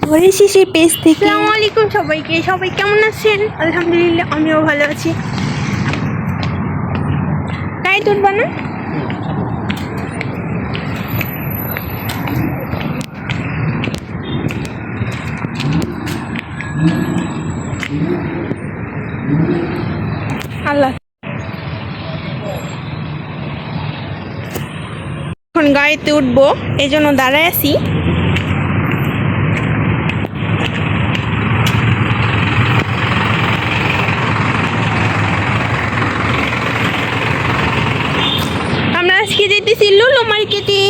ধরে শিশির পেজ থেকে। আসসালামু আলাইকুম সবাইকে, সবাই কেমন আছেন? আলহামদুলিল্লাহ আমিও ভালো আছি। তাই তুলবা না? আল্লাহ, এখন গাড়িতে উঠবো, এই জন্য দাঁড়ায় আছি। আমরা আজকে যেতেছি লুলু মার্কেটে,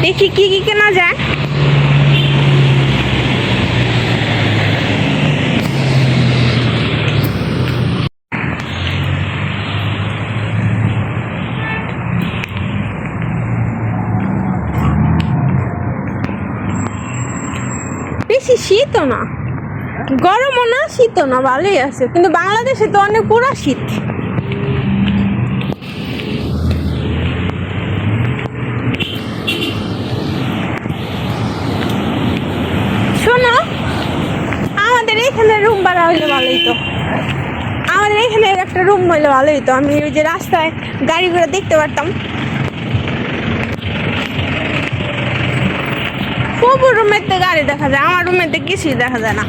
দেখি কি কি কেনা যায়। বেশি শীতও না, গরমও না, শীতও না, ভালোই আছে। কিন্তু বাংলাদেশে তো অনেক পুরা শীত। শোনো, আমাদের এখানে রুম ভাড়া হইলে ভালোই তো। আমাদের এখানে একটা রুম হইলে ভালোই তো, আমি ওই যে রাস্তায় গাড়ি ঘোড়া দেখতে পারতাম। খুব রুমেতে গাড়ি দেখা যায়, আমার রুমেতে কিছুই দেখা যায় না।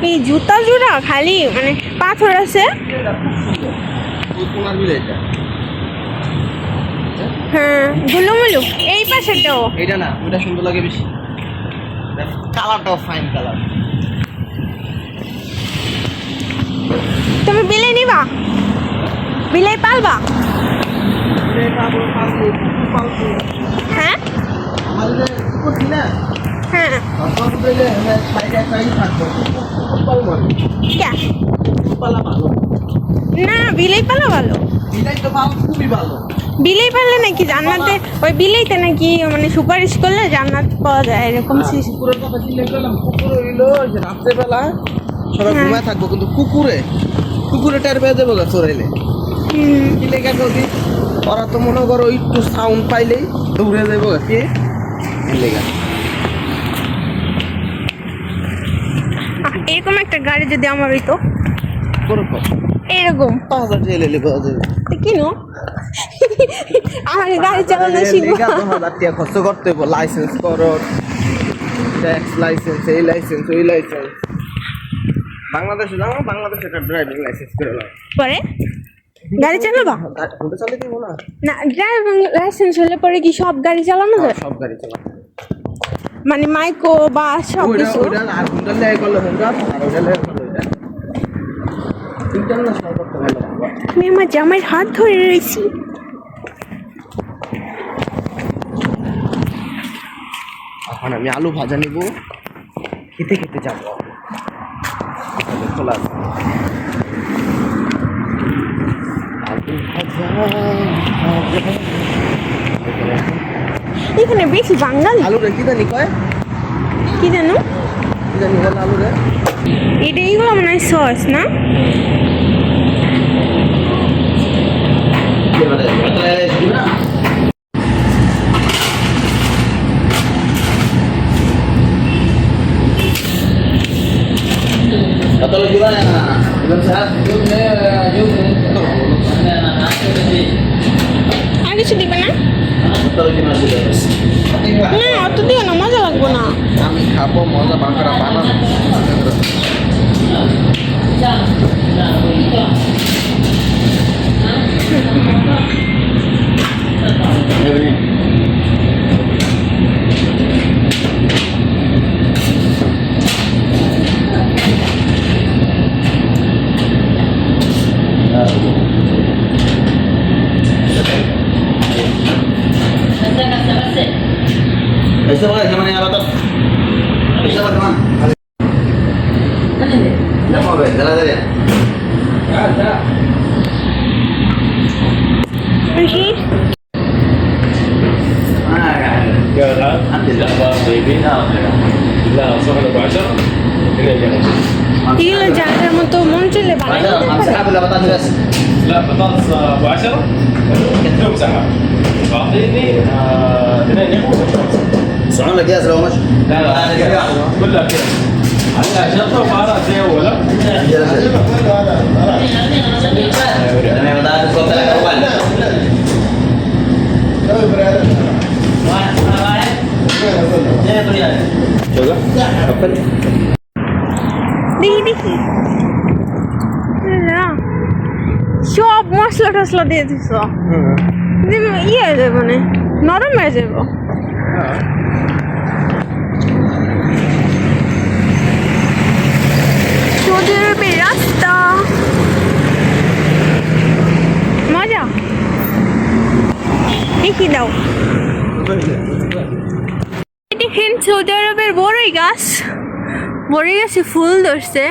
এই জুতা জোড়া খালি মানে পাথর আছে। হ্যাঁ, গুলুমুলু এই পাশেটাও। এটা না, ওটা সুন্দর লাগে বেশি। কালারটাও ফাইন কালার। তুমি বিলে নিবা? বিলে পালবা? হ্যাঁ হ্যাঁ, না বিলেই পালা ভালো। বিলেই পারলে নাকি জান্নাতে, ওই বিলেইতে নাকি মানে সুপারিশ করলে জান্নাত পাওয়া যায় এরকম। রাত্রেবেলা সবাই ঘুমায় থাকবো, কিন্তু কুকুরে টের পেয়ে দেবো চড়াইলে। যদি ওরা তো মনে করো একটু সাউন্ড পাইলেই দৌড়ে যাবো কে এরকম একটা গাড়ি যদি আমার হইতো, এরকম 5,000 টাকা পাওয়া যাবে। কিনো আমার গাড়ি চালানো শিখবো, 10,000 টাকা খরচ করতে হইব। লাইসেন্স করো, ট্যাক্স লাইসেন্স, এই লাইসেন্স ওই লাইসেন্স। বাংলাদেশে যাও, বাংলাদেশে একটা ড্রাইভিং লাইসেন্স করে নাও, পরে গাড়ি চালাবা। ওটা চালিয়ে দিব না। না, ড্রাইভিং লাইসেন্স হলে পরে কি সব গাড়ি চালানো যায়? সব গাড়ি চালানো, মানে মাইক্রো বাস সব কিছু। আর হুন্ডা লেগে করলে হুন্ডা, আর ওটা লেগে করলে ওটা। ইন্টারন্যাশনাল করতে ভালো। আমি আমার জামাইয়ের হাত ধরে রয়েছি। এখন আমি আলু ভাজা নিব, খেতে খেতে যাবো। খোলা আছে এখানে বেশি বাঙালি। আলু রে কি জানি কয়, কি জানো কি জানি বলে আলু রে। এটা এইগুলো মনে হয় সস না? আর কিছু দিবে না? না অত দিও না, মজা লাগবো না। আমি খাবো, মজা বাঁকড়া বানাবো। ऐसे बोला जमाने आ रहा था ऐसा बदमान जमा बे जरा दे अच्छा देखिए এগুলো জায়গার মতো মন চলে বানাই لا بطاطس ابو 10 دوب سحب تعطيني 2 ياخذ صعونا جاهز لو ماشي لا كلها كده عليها شطه وبهارات زي اول দেখি দেখি না, সব মশলা টসলা দিয়ে দিছ, ইয়ে হয়ে যাবে মানে নরম হয়ে যাব। সৌদি আরবের রাস্তা মজা, দেখি দাও। দেখেন সৌদি আরবের বড়ই গাছ, বড়ই গাছে ফুল ধরছে।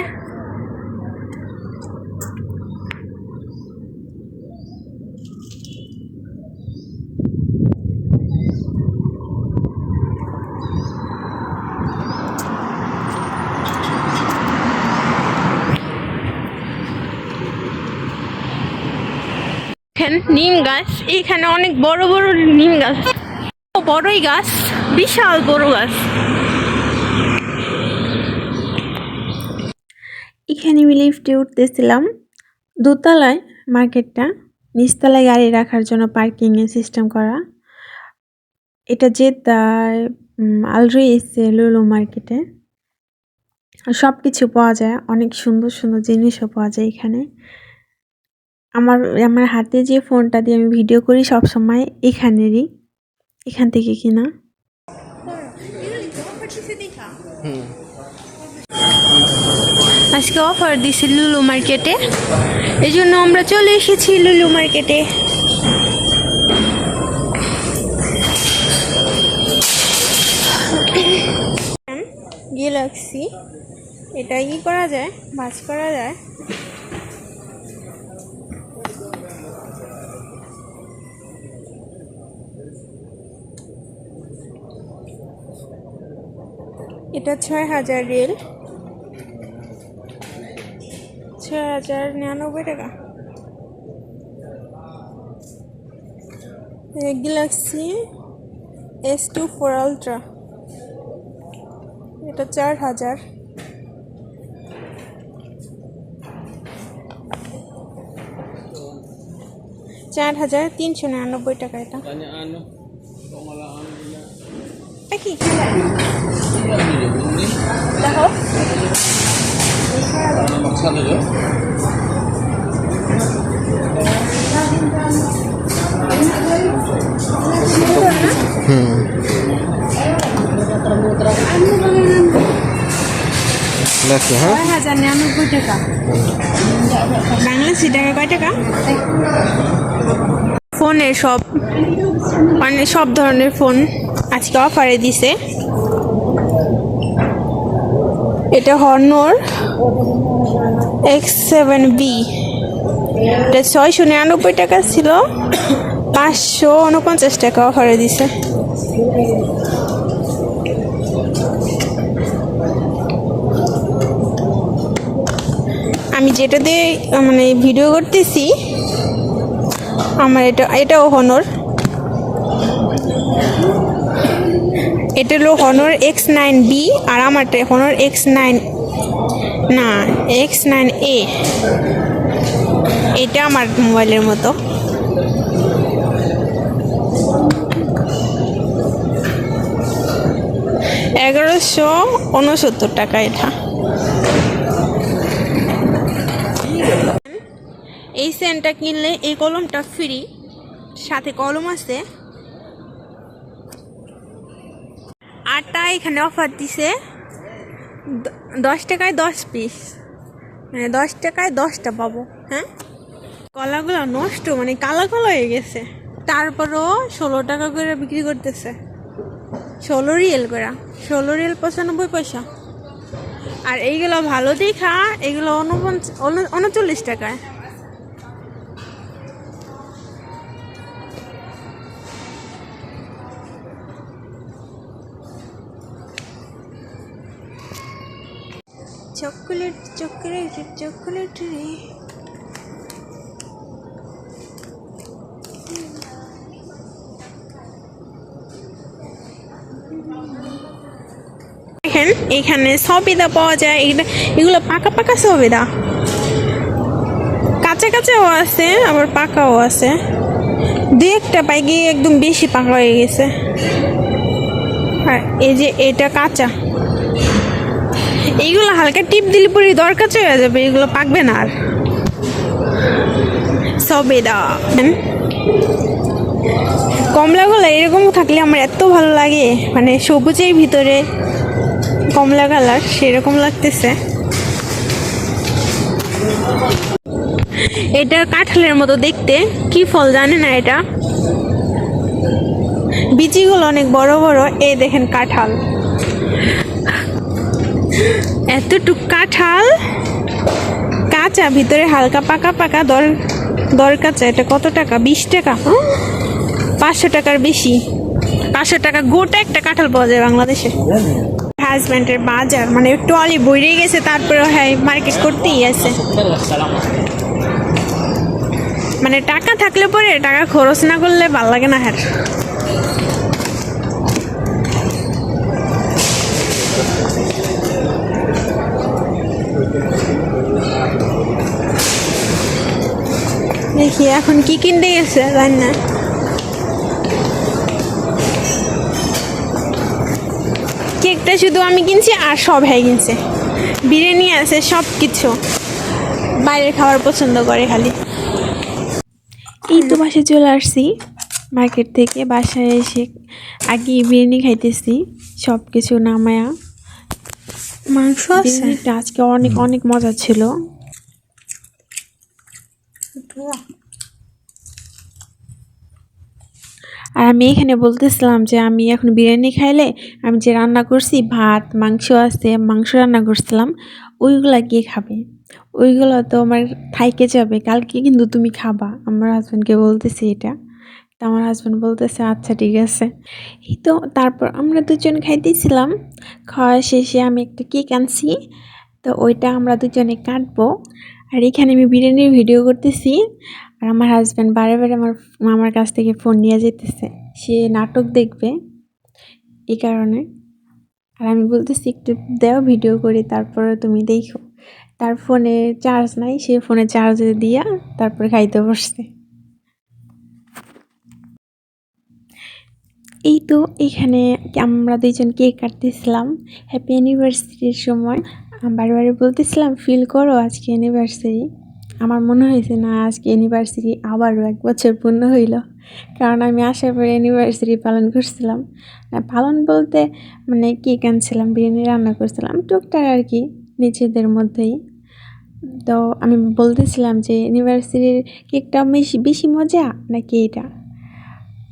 নিম গাছ, এখানে অনেক বড় বড় নিম গাছ, বড়ই গাছ, বিশাল বড় গাছ। এখানে আমি লিফটে উঠতেছিলাম, দোতলায় মার্কেটটা, নিচতলায় গাড়ি রাখার জন্য পার্কিং এর সিস্টেম করা। এটা জেদ্দায় আলরুইসে লুলু মার্কেটে সব কিছু পাওয়া যায়, অনেক সুন্দর সুন্দর জিনিসও পাওয়া যায় এখানে। আমার হাতে যে ফোনটা দিয়ে আমি ভিডিও করি সব সময় এখান থেকে কিনা। আজকে অফার দিছে লুলু মার্কেটে, এই জন্য আমরা চলে এসেছি লুলু মার্কেটে। গ্যালাক্সি, এটা কি করা যায়, ভাঁজ করা যায়। এটা 6000 রিয়াল, 6099 টাকা। গ্যালাক্সি S24 আলট্রা, এটা 4000। $4399 টাকা। এটা কি দেখো, হ্যাঁ 6099 টাকা। বাংলাদেশি টাকা কয় টাকা? ফোনের সব মানে সব ধরনের ফোন আজকে অফারে দিছে। এটা হর্নর X7B, এটা 699 টাকা ছিল, 549 টাকা অফারে দিছে। আমি যেটা দিয়ে মানে ভিডিও করতেছি, আমার এটাও হর্নর, এটা হলো হর্নর X9B, আর আমারটা হর্নর X9A। এটা আমার মোবাইলের মতো। $1169 টাকা এটা। এই সেন্টটা কিনলে এই কলমটা ফ্রি, সাথে কলম আছে। আরটা এখানে অফার দিছে 10 টাকায় 10 পিস, মানে 10 টাকায় 10টা পাবো। হ্যাঁ, কলাগুলো নষ্ট, মানে কালো কালো হয়ে গেছে, তারপরও 16 টাকা করে বিক্রি করতেছে। 16 রিয়েল করে, 16 রিয়েল 95 পয়সা। আর এইগুলো ভালো দেখা, এগুলো 39 টাকায়। চকলেট চকলেট চকলেট রে। এখানে সবেদা পাওয়া যায়, এগুলো পাকা পাকা সবেদা, কাঁচা কাঁচাও আছে আবার পাকাও আছে। দু একটা পাই গিয়ে একদম বেশি পাকা হয়ে গেছে। আর এই যে এটা কাঁচা, এইগুলো হালকা টিপ দিলে পরে দরকার হয়ে যাবে, এগুলো পাকবে না আর। সবেদা কমলাগুলো এরকম থাকলে আমার এত ভালো লাগে, মানে সবুজের ভিতরে কমলা কালার সেরকম লাগতেছে। এটা কাঁঠালের মতো দেখতে, কি ফল জানি না এটা, বিচিগুলো অনেক বড় বড়। এই দেখেন কাঁঠাল, এতটুক কাঁঠাল কাঁচা, ভিতরে হালকা পাকা পাকা, দর কাঁচা। এটা কত টাকা? 20 টাকা। 500 টাকার বেশি, 500 টাকা গোটা একটা কাঁঠাল পাওয়া যায় বাংলাদেশে। হাজব্যান্ডের বাজার মানে একটু অলি বইরে গেছে, তারপরে হ্যাঁ মার্কেট করতেই আছে। মানে টাকা থাকলে পরে টাকা খরচ না করলে ভালো লাগে না। হ্যাঁ দেখি এখন কি কিনতে গেছে রান্না। কেকটা শুধু আমি কিনছি আর সব হ্যাঁ কিনছে, বিরিয়ানি আছে, সব কিছু। বাইরের খাবার পছন্দ করে খালি। এই তো বাসায় চলে আসছি মার্কেট থেকে। বাসায় এসে আগে বিরিয়ানি খাইতেছি, সব কিছু নামায়া। মাংস বিরিয়ানিটা আজকে অনেক অনেক মজা ছিল। আর আমি এখানে বলতেছিলাম যে আমি এখন বিরিয়ানি খাইলে আমি যে রান্না করছি ভাত মাংস আছে, মাংস রান্না করছিলাম, ওইগুলা কে খাবে? ওইগুলো তো আমার থাইকে যাবে, কালকে কিন্তু তুমি খাবা। আমার হাজব্যান্ডকে বলতেছি এটা, তো আমার হাজব্যান্ড বলতেছে আচ্ছা ঠিক আছে। এই তো তারপর আমরা দুজন খাইতেছিলাম, খাওয়া শেষে আমি একটা কেক আনছি, তো ওইটা আমরা দুজনে কাটবো। আর এখানে আমি বিরিয়ানির ভিডিও করতেছি, আর আমার হাজব্যান্ড বারে বারে আমার কাছ থেকে ফোন নিয়ে যেতেছে, সে নাটক দেখবে এই কারণে। আর আমি বলতেছি একটু দাও ভিডিও করি, তারপরে তুমি দেখো। তার ফোনে চার্জ নাই, সে ফোনে চার্জ দিয়া তারপরে খাইতে বসছে। এই তো এখানে আমরা দুইজন কেক কাটতেছিলাম হ্যাপি অ্যানিভার্সারির সময়। বারে বলতেছিলাম ফিল করো আজকে অ্যানিভার্সারি। আমার মনে হয়েছে না আজকে অ্যানিভার্সারি আবারও 1 বছর পূর্ণ হইল, কারণ আমি আসার পরে অ্যানিভার্সারি পালন করছিলাম। পালন বলতে মানে কেক আনছিলাম, বিরিয়ানি রান্না করছিলাম টুকটাক আর কি, নিজেদের মধ্যেই। তো আমি বলতেছিলাম যে অ্যানিভার্সারির কেকটা বেশি মজা নাকি এটা।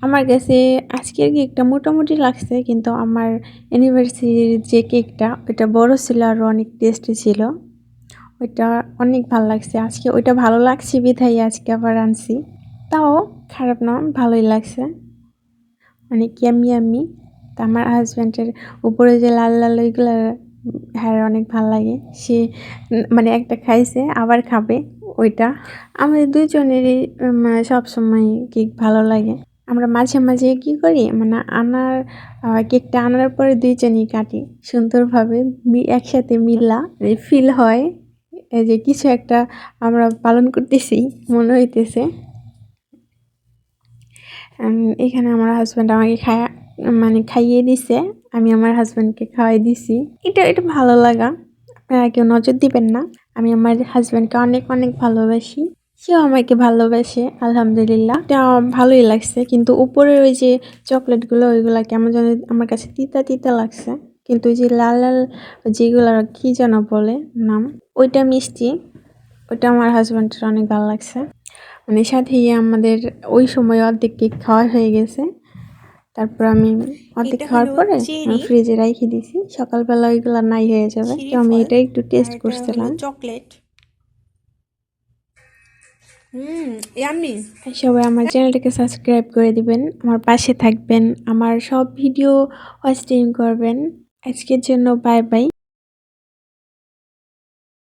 আমার কাছে আজকের কেকটা মোটামুটি লাগছে, কিন্তু আমার অ্যানিভার্সারির যে কেকটা ওইটা বড় ছিল আর অনেক টেস্টি ছিল, ওইটা অনেক ভালো লাগছে। আজকে ওইটা ভালো লাগছে বিধাই আজকে আবার আনছি, তাও খারাপ না, ভালোই লাগছে, মানে ইয়াম্মি। তা আমার হাজব্যান্ডের উপরে যে লাল লাল ওইগুলো হ্যাঁ অনেক ভালো লাগে, সে মানে একটা খাইছে আবার খাবে ওইটা। আমাদের দুজনেরই সবসময় কেক ভালো লাগে। আমরা মাঝে মাঝে কী করি, মানে কেকটা আনার পরে দুইজনই কাটি সুন্দরভাবে, একসাথে মিললা ফিল হয়, এই যে কিছু একটা আমরা পালন করতেছি মনে হইতেছে। এখানে আমার হাজব্যান্ড আমাকে খাইয়ে দিছে, আমি আমার হাজব্যান্ডকে খাওয়াই দিছি। এটা ভালো লাগা, আপনারা কেউ নজর দিবেন না। আমি আমার হাজব্যান্ডকে অনেক অনেক ভালোবাসি, সেও আমাকে ভালোবাসে আলহামদুলিল্লাহ। এটা ভালোই লাগছে, কিন্তু উপরের ওই যে চকলেটগুলো ওইগুলা কেমন যেন আমার কাছে তিতা তিতা লাগছে। কিন্তু ওই যে লাল লাল যেগুলো কি যেন বলে নাম, ওইটা মিষ্টি, ওইটা আমার হাজব্যান্ডের অনেক ভালো লাগছে। মানে সাথে আমাদের ওই সময় অর্ধেক কেক খাওয়া হয়ে গেছে, তারপর আমি অর্ধেক খাওয়ার পরে ফ্রিজে রেখে দিয়েছি, সকালবেলা ওইগুলো নাই হয়ে যাবে। তো আমি এটা একটু টেস্ট করছিলাম। Chocolate yummy. সবাই আমার চ্যানেলটাকে সাবস্ক্রাইব করে দিবেন, আমার পাশে থাকবেন, আমার সব ভিডিও ওয়াচ টাইম করবেন। আজকের জন্য বাই বাই।